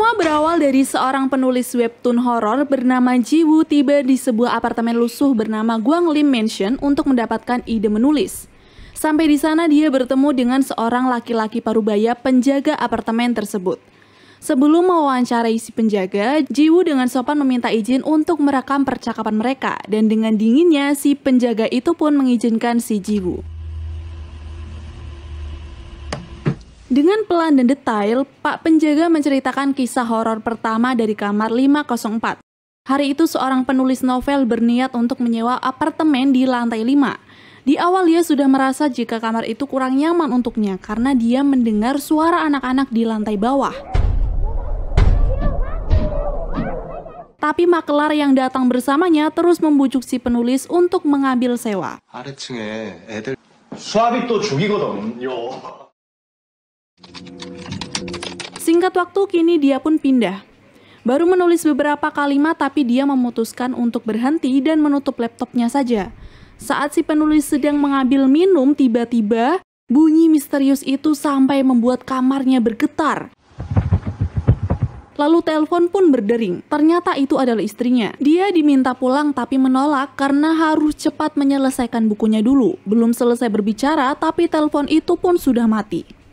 Semua berawal dari seorang penulis webtoon horor bernama Jiwoo tiba di sebuah apartemen lusuh bernama Gwanglim Mansion untuk mendapatkan ide menulis. Sampai di sana dia bertemu dengan seorang laki-laki parubaya penjaga apartemen tersebut. Sebelum mewawancarai si penjaga, Jiwoo dengan sopan meminta izin untuk merekam percakapan mereka dan dengan dinginnya si penjaga itu pun mengizinkan si Jiwoo. Dengan pelan dan detail, Pak Penjaga menceritakan kisah horor pertama dari kamar 504. Hari itu seorang penulis novel berniat untuk menyewa apartemen di lantai 5. Di awal dia sudah merasa jika kamar itu kurang nyaman untuknya karena dia mendengar suara anak-anak di lantai bawah. Tapi makelar yang datang bersamanya terus membujuk si penulis untuk mengambil sewa. 아래층에 애들 수압이 또 죽이거든요. Singkat waktu kini dia pun pindah. Baru menulis beberapa kalimat tapi dia memutuskan untuk berhenti dan menutup laptopnya saja. Saat si penulis sedang mengambil minum, tiba-tiba bunyi misterius itu sampai membuat kamarnya bergetar. Lalu telepon pun berdering. Ternyata itu adalah istrinya. Dia diminta pulang tapi menolak karena harus cepat menyelesaikan bukunya dulu. Belum selesai berbicara tapi telepon itu pun sudah mati.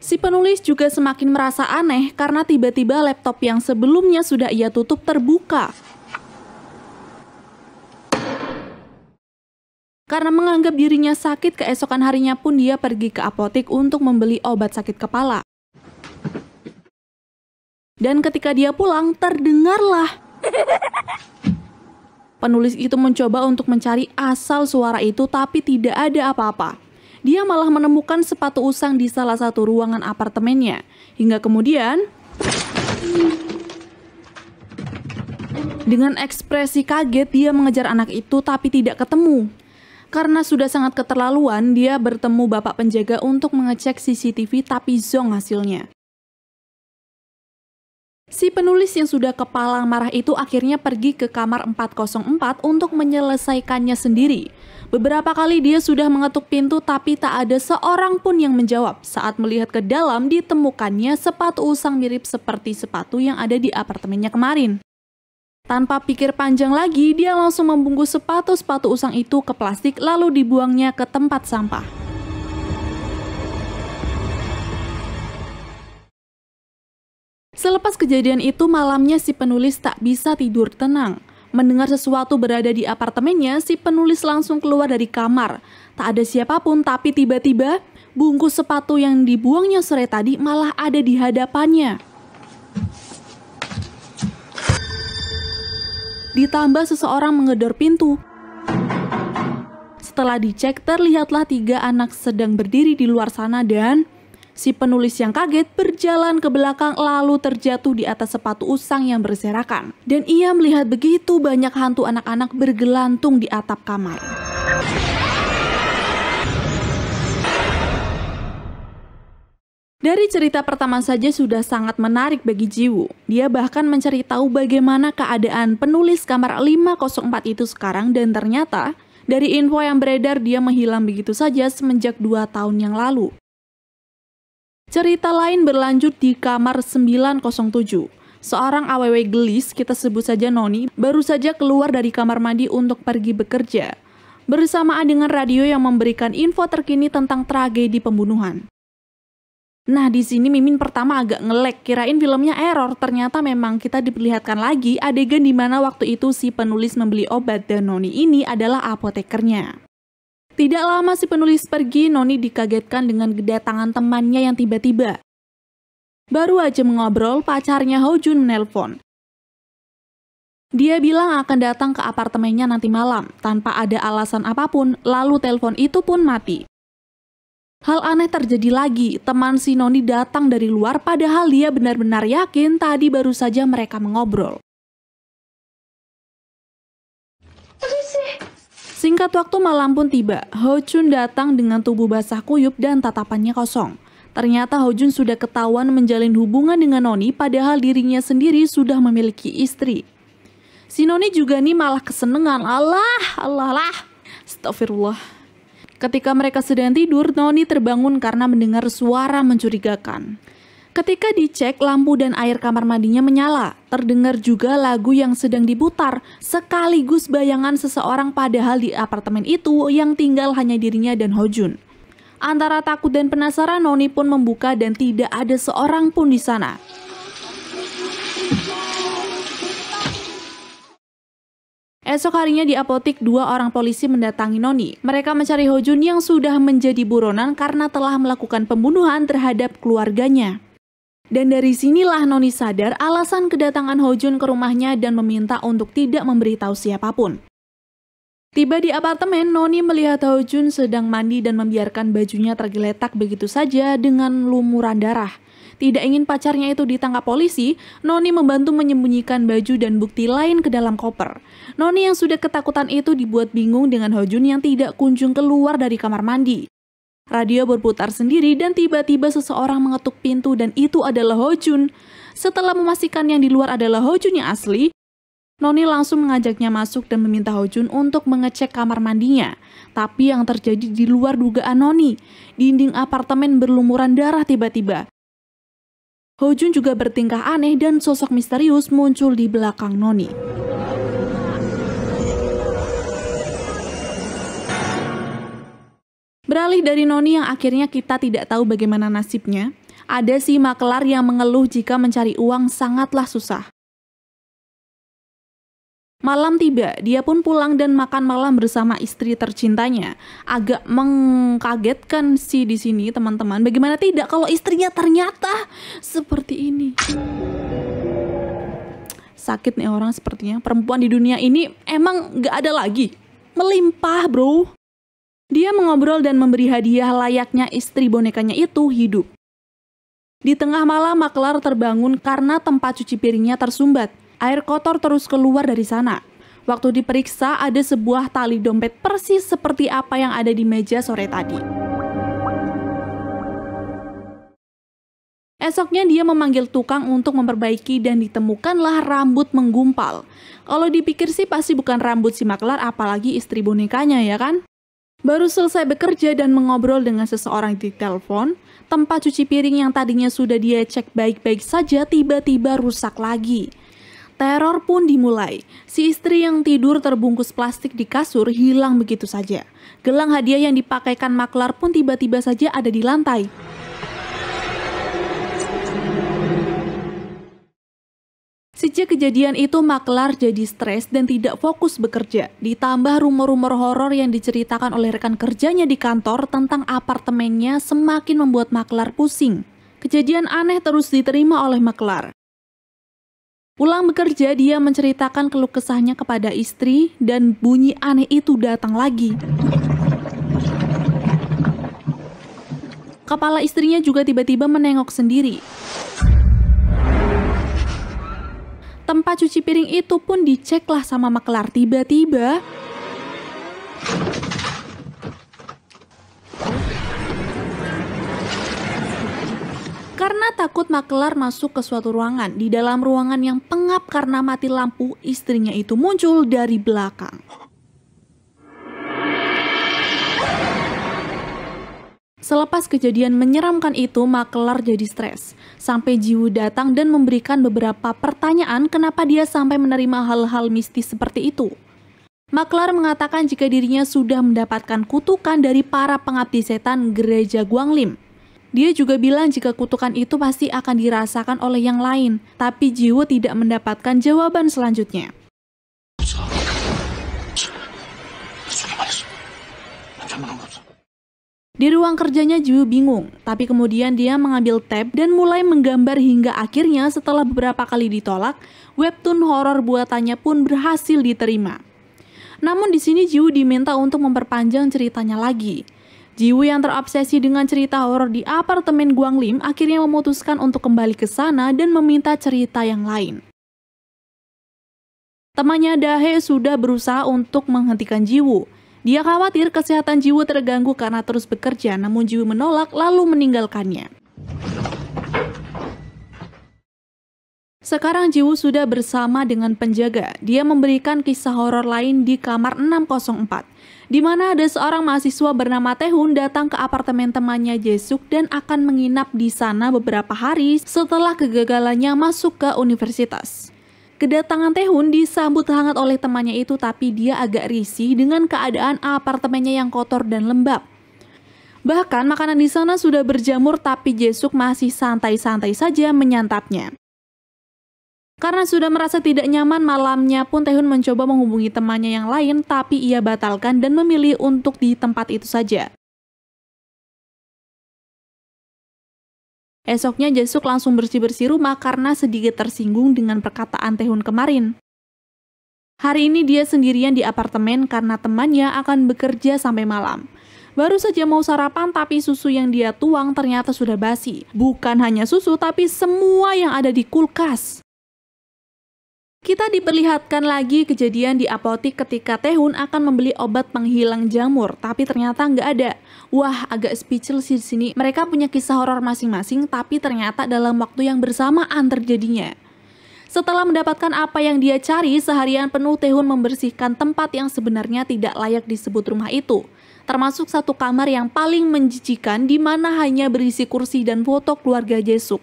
Si penulis juga semakin merasa aneh karena tiba-tiba laptop yang sebelumnya sudah ia tutup terbuka. Karena menganggap dirinya sakit, keesokan harinya pun dia pergi ke apotek untuk membeli obat sakit kepala. Dan ketika dia pulang, terdengarlah. Penulis itu mencoba untuk mencari asal suara itu tapi tidak ada apa-apa. Dia malah menemukan sepatu usang di salah satu ruangan apartemennya. Hingga kemudian, dengan ekspresi kaget dia mengejar anak itu tapi tidak ketemu. Karena sudah sangat keterlaluan, dia bertemu bapak penjaga untuk mengecek CCTV tapi zonk hasilnya. Si penulis yang sudah kepalang marah itu akhirnya pergi ke kamar 404 untuk menyelesaikannya sendiri. Beberapa kali dia sudah mengetuk pintu tapi tak ada seorang pun yang menjawab. Saat melihat ke dalam ditemukannya sepatu usang mirip seperti sepatu yang ada di apartemennya kemarin. Tanpa pikir panjang lagi, dia langsung membungkus sepatu-sepatu usang itu ke plastik lalu dibuangnya ke tempat sampah. Selepas kejadian itu, malamnya si penulis tak bisa tidur tenang. Mendengar sesuatu berada di apartemennya, si penulis langsung keluar dari kamar. Tak ada siapapun, tapi tiba-tiba bungkus sepatu yang dibuangnya sore tadi malah ada di hadapannya. Ditambah seseorang menggedor pintu. Setelah dicek, terlihatlah 3 anak sedang berdiri di luar sana dan si penulis yang kaget berjalan ke belakang lalu terjatuh di atas sepatu usang yang berserakan. Dan ia melihat begitu banyak hantu anak-anak bergelantung di atap kamar. Dari cerita pertama saja sudah sangat menarik bagi Jiwoo. Dia bahkan mencari tahu bagaimana keadaan penulis kamar 504 itu sekarang dan ternyata dari info yang beredar dia menghilang begitu saja semenjak 2 tahun yang lalu. Cerita lain berlanjut di kamar 907. Seorang aww gelis, kita sebut saja Noni, baru saja keluar dari kamar mandi untuk pergi bekerja. Bersamaan dengan radio yang memberikan info terkini tentang tragedi pembunuhan. Nah, di sini Mimin pertama agak nge-lag, kirain filmnya error. Ternyata memang kita diperlihatkan lagi adegan di mana waktu itu si penulis membeli obat dan Noni ini adalah apotekernya. Tidak lama si penulis pergi, Noni dikagetkan dengan kedatangan temannya yang tiba-tiba. Baru aja mengobrol, pacarnya Ho-jun menelpon. Dia bilang akan datang ke apartemennya nanti malam, tanpa ada alasan apapun, lalu telepon itu pun mati. Hal aneh terjadi lagi, teman si Noni datang dari luar padahal dia benar-benar yakin tadi baru saja mereka mengobrol. Singkat waktu malam pun tiba, Ho-jun datang dengan tubuh basah kuyup dan tatapannya kosong. Ternyata Ho-jun sudah ketahuan menjalin hubungan dengan Noni padahal dirinya sendiri sudah memiliki istri. Si Noni juga nih malah kesenengan, Allah, astagfirullah. Ketika mereka sedang tidur, Noni terbangun karena mendengar suara mencurigakan. Ketika dicek, lampu dan air kamar mandinya menyala. Terdengar juga lagu yang sedang diputar, sekaligus bayangan seseorang padahal di apartemen itu yang tinggal hanya dirinya dan Hojun. Antara takut dan penasaran, Noni pun membuka dan tidak ada seorang pun di sana. Esok harinya di apotik, 2 orang polisi mendatangi Noni. Mereka mencari Hojun yang sudah menjadi buronan karena telah melakukan pembunuhan terhadap keluarganya. Dan dari sinilah Noni sadar alasan kedatangan Hojun ke rumahnya dan meminta untuk tidak memberitahu siapapun. Tiba di apartemen, Noni melihat Hojun sedang mandi dan membiarkan bajunya tergeletak begitu saja dengan lumuran darah. Tidak ingin pacarnya itu ditangkap polisi, Noni membantu menyembunyikan baju dan bukti lain ke dalam koper. Noni yang sudah ketakutan itu dibuat bingung dengan Hojun yang tidak kunjung keluar dari kamar mandi. Radio berputar sendiri dan tiba-tiba seseorang mengetuk pintu dan itu adalah Hojun. Setelah memastikan yang di luar adalah Hojun yang asli, Noni langsung mengajaknya masuk dan meminta Hojun untuk mengecek kamar mandinya. Tapi yang terjadi di luar dugaan Noni. Dinding apartemen berlumuran darah tiba-tiba. Hojun juga bertingkah aneh dan sosok misterius muncul di belakang Noni. Beralih dari Noni yang akhirnya kita tidak tahu bagaimana nasibnya, ada si makelar yang mengeluh jika mencari uang sangatlah susah. Malam tiba, dia pun pulang dan makan malam bersama istri tercintanya. Agak mengkagetkan sih di sini teman-teman. Bagaimana tidak kalau istrinya ternyata seperti ini. Sakit nih orang sepertinya. Perempuan di dunia ini emang gak ada lagi. Melimpah bro. Dia mengobrol dan memberi hadiah layaknya istri bonekanya itu hidup. Di tengah malam makelar terbangun karena tempat cuci piringnya tersumbat. Air kotor terus keluar dari sana. Waktu diperiksa ada sebuah tali dompet persis seperti apa yang ada di meja sore tadi. Esoknya dia memanggil tukang untuk memperbaiki dan ditemukanlah rambut menggumpal. Kalau dipikir sih pasti bukan rambut si makelar apalagi istri bonekanya ya kan? Baru selesai bekerja dan mengobrol dengan seseorang di telepon, tempat cuci piring yang tadinya sudah dia cek baik-baik saja tiba-tiba rusak lagi. Teror pun dimulai. Si istri yang tidur terbungkus plastik di kasur hilang begitu saja. Gelang hadiah yang dipakaikan makelar pun tiba-tiba saja ada di lantai. Sejak kejadian itu, makelar jadi stres dan tidak fokus bekerja. Ditambah rumor-rumor horor yang diceritakan oleh rekan kerjanya di kantor tentang apartemennya semakin membuat makelar pusing. Kejadian aneh terus diterima oleh makelar. Pulang bekerja, dia menceritakan keluh kesahnya kepada istri dan bunyi aneh itu datang lagi. Kepala istrinya juga tiba-tiba menengok sendiri. Tempat cuci piring itu pun diceklah sama makelar. Tiba-tiba karena takut makelar masuk ke suatu ruangan. Di dalam ruangan yang pengap karena mati lampu, istrinya itu muncul dari belakang. Selepas kejadian menyeramkan itu, makelar jadi stres. Sampai Jiwoo datang dan memberikan beberapa pertanyaan kenapa dia sampai menerima hal-hal mistis seperti itu. Makelar mengatakan jika dirinya sudah mendapatkan kutukan dari para pengabdi setan gereja Guanglim. Dia juga bilang jika kutukan itu pasti akan dirasakan oleh yang lain, tapi Jiwoo tidak mendapatkan jawaban selanjutnya. Di ruang kerjanya Jiwoo bingung, tapi kemudian dia mengambil tab dan mulai menggambar hingga akhirnya setelah beberapa kali ditolak, webtoon horor buatannya pun berhasil diterima. Namun di sini Jiwoo diminta untuk memperpanjang ceritanya lagi. Jiwoo yang terobsesi dengan cerita horor di apartemen Guanglim akhirnya memutuskan untuk kembali ke sana dan meminta cerita yang lain. Temannya Dahe sudah berusaha untuk menghentikan Jiwoo. Dia khawatir kesehatan Jiwoo terganggu karena terus bekerja, namun Jiwoo menolak lalu meninggalkannya. Sekarang Jiwoo sudah bersama dengan penjaga. Dia memberikan kisah horor lain di kamar 604. di mana ada seorang mahasiswa bernama Tae-hoon datang ke apartemen temannya Jae-suk dan akan menginap di sana beberapa hari setelah kegagalannya masuk ke universitas. Kedatangan Tae-hoon disambut hangat oleh temannya itu, tapi dia agak risih dengan keadaan apartemennya yang kotor dan lembab. Bahkan makanan di sana sudah berjamur, tapi Jae-suk masih santai-santai saja menyantapnya. Karena sudah merasa tidak nyaman, malamnya pun Tae-hoon mencoba menghubungi temannya yang lain, tapi ia batalkan dan memilih untuk di tempat itu saja. Esoknya Jae-suk langsung bersih-bersih rumah karena sedikit tersinggung dengan perkataan Tae-hoon kemarin. Hari ini dia sendirian di apartemen karena temannya akan bekerja sampai malam. Baru saja mau sarapan, tapi susu yang dia tuang ternyata sudah basi. Bukan hanya susu, tapi semua yang ada di kulkas. Kita diperlihatkan lagi kejadian di apotik ketika Tae-hoon akan membeli obat penghilang jamur, tapi ternyata nggak ada. Wah, agak speechless di sini. Mereka punya kisah horor masing-masing, tapi ternyata dalam waktu yang bersamaan terjadinya. Setelah mendapatkan apa yang dia cari, seharian penuh Tae-hoon membersihkan tempat yang sebenarnya tidak layak disebut rumah itu. Termasuk satu kamar yang paling menjijikan di mana hanya berisi kursi dan foto keluarga Jae-suk.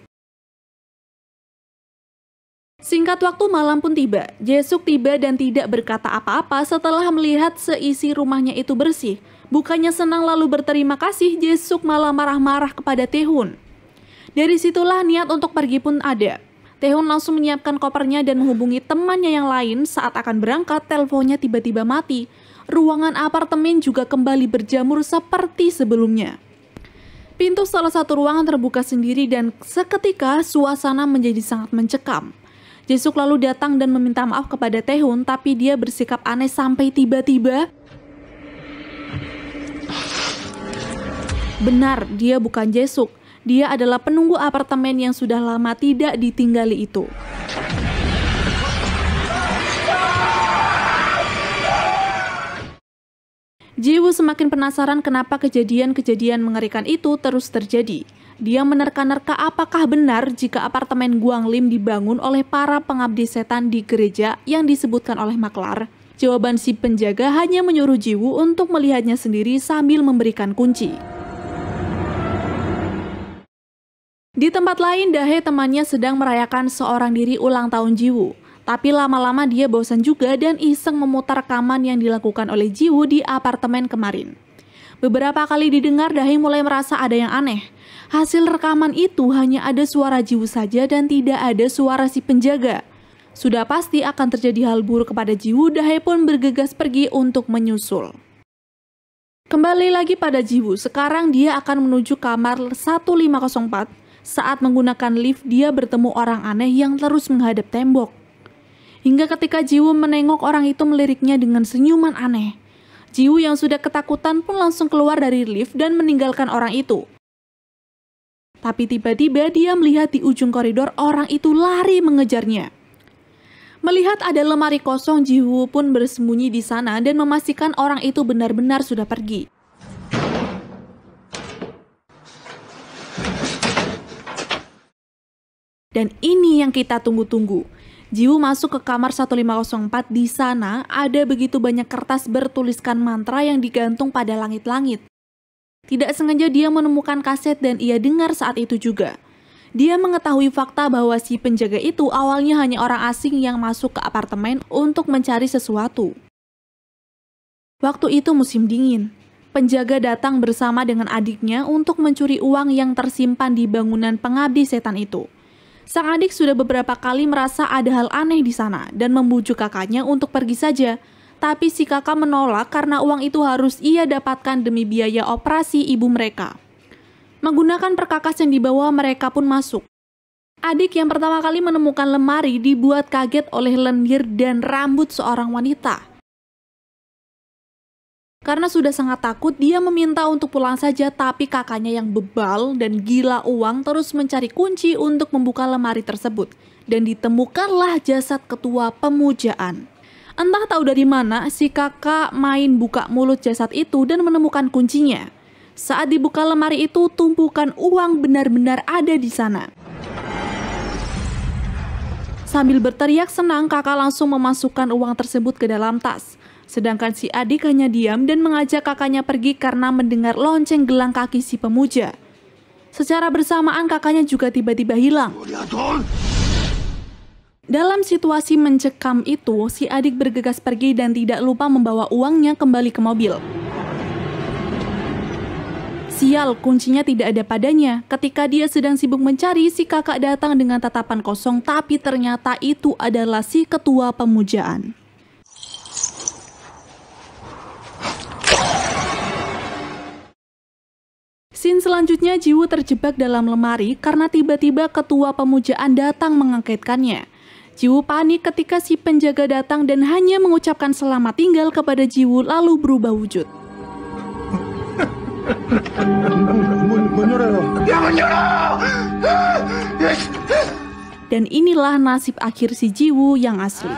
Singkat waktu malam pun tiba. Jae-suk tiba dan tidak berkata apa-apa setelah melihat seisi rumahnya itu bersih. Bukannya senang lalu berterima kasih, Jae-suk malah marah-marah kepada Tae-hoon. Dari situlah niat untuk pergi pun ada. Tae-hoon langsung menyiapkan kopernya dan menghubungi temannya yang lain. Saat akan berangkat, teleponnya tiba-tiba mati. Ruangan apartemen juga kembali berjamur seperti sebelumnya. Pintu salah satu ruangan terbuka sendiri dan seketika suasana menjadi sangat mencekam. Jae-suk lalu datang dan meminta maaf kepada Tae-hoon, tapi dia bersikap aneh sampai tiba-tiba benar, dia bukan Jae-suk. Dia adalah penunggu apartemen yang sudah lama tidak ditinggali itu. Ji-woo semakin penasaran kenapa kejadian-kejadian mengerikan itu terus terjadi. Dia menerka-nerka apakah benar jika apartemen Gwanglim dibangun oleh para pengabdi setan di gereja yang disebutkan oleh maklar. Jawaban si penjaga hanya menyuruh Ji-woo untuk melihatnya sendiri sambil memberikan kunci. Di tempat lain, Dae temannya sedang merayakan seorang diri ulang tahun Ji-woo. Tapi lama-lama dia bosan juga dan iseng memutar rekaman yang dilakukan oleh Ji-woo di apartemen kemarin. Beberapa kali didengar, Dae mulai merasa ada yang aneh. Hasil rekaman itu hanya ada suara Ji-woo saja dan tidak ada suara si penjaga. Sudah pasti akan terjadi hal buruk kepada Ji-woo, Dae pun bergegas pergi untuk menyusul. Kembali lagi pada Ji-woo, sekarang dia akan menuju kamar 1504. Saat menggunakan lift, dia bertemu orang aneh yang terus menghadap tembok. Hingga ketika Ji-woo menengok, orang itu meliriknya dengan senyuman aneh. Ji-woo yang sudah ketakutan pun langsung keluar dari lift dan meninggalkan orang itu. Tapi tiba-tiba dia melihat di ujung koridor orang itu lari mengejarnya. Melihat ada lemari kosong, Ji-woo pun bersembunyi di sana dan memastikan orang itu benar-benar sudah pergi. Dan ini yang kita tunggu-tunggu. Ji-woo masuk ke kamar 1504. Di sana ada begitu banyak kertas bertuliskan mantra yang digantung pada langit-langit. Tidak sengaja dia menemukan kaset dan ia dengar saat itu juga. Dia mengetahui fakta bahwa si penjaga itu awalnya hanya orang asing yang masuk ke apartemen untuk mencari sesuatu. Waktu itu musim dingin. Penjaga datang bersama dengan adiknya untuk mencuri uang yang tersimpan di bangunan pengabdi setan itu. Sang adik sudah beberapa kali merasa ada hal aneh di sana dan membujuk kakaknya untuk pergi saja. Tapi si kakak menolak karena uang itu harus ia dapatkan demi biaya operasi ibu mereka. Menggunakan perkakas yang dibawa, mereka pun masuk. Adik yang pertama kali menemukan lemari dibuat kaget oleh lendir dan rambut seorang wanita. Karena sudah sangat takut, dia meminta untuk pulang saja, tapi kakaknya yang bebal dan gila uang terus mencari kunci untuk membuka lemari tersebut. Dan ditemukanlah jasad ketua pemujaan. Entah tahu dari mana, si kakak main buka mulut jasad itu dan menemukan kuncinya. Saat dibuka lemari itu, tumpukan uang benar-benar ada di sana. Sambil berteriak senang, kakak langsung memasukkan uang tersebut ke dalam tas. Sedangkan si adik hanya diam dan mengajak kakaknya pergi karena mendengar lonceng gelang kaki si pemuja. Secara bersamaan kakaknya juga tiba-tiba hilang. Dalam situasi mencekam itu, si adik bergegas pergi dan tidak lupa membawa uangnya kembali ke mobil. Sial, kuncinya tidak ada padanya. Ketika dia sedang sibuk mencari, si kakak datang dengan tatapan kosong, tapi ternyata itu adalah si ketua pemujaan. Scene selanjutnya, Jiwoo terjebak dalam lemari karena tiba-tiba ketua pemujaan datang mengagetkannya. Jiwoo panik ketika si penjaga datang dan hanya mengucapkan selamat tinggal kepada Jiwoo lalu berubah wujud. Dan inilah nasib akhir si Jiwoo yang asli.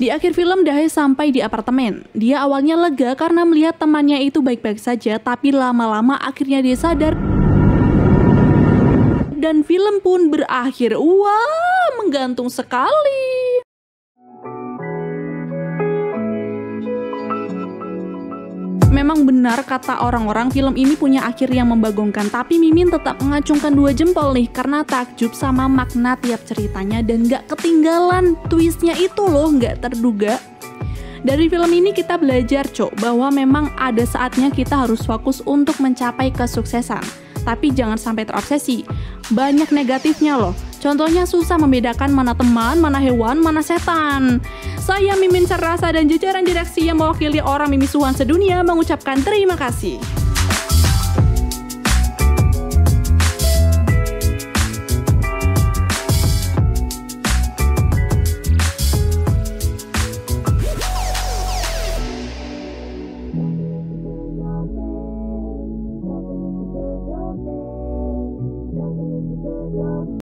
Di akhir film, Dae sampai di apartemen. Dia awalnya lega karena melihat temannya itu baik-baik saja, tapi lama-lama akhirnya dia sadar. Dan film pun berakhir. Wah, menggantung sekali. Memang benar kata orang-orang, film ini punya akhir yang membagongkan, tapi Mimin tetap mengacungkan 2 jempol nih karena takjub sama makna tiap ceritanya dan gak ketinggalan twistnya itu loh, gak terduga. Dari film ini kita belajar bahwa memang ada saatnya kita harus fokus untuk mencapai kesuksesan, tapi jangan sampai terobsesi. Banyak negatifnya loh. Contohnya susah membedakan mana teman, mana hewan, mana setan. Saya Mimin Sarasa dan jajaran direksi yang mewakili orang mimisuhan sedunia mengucapkan terima kasih.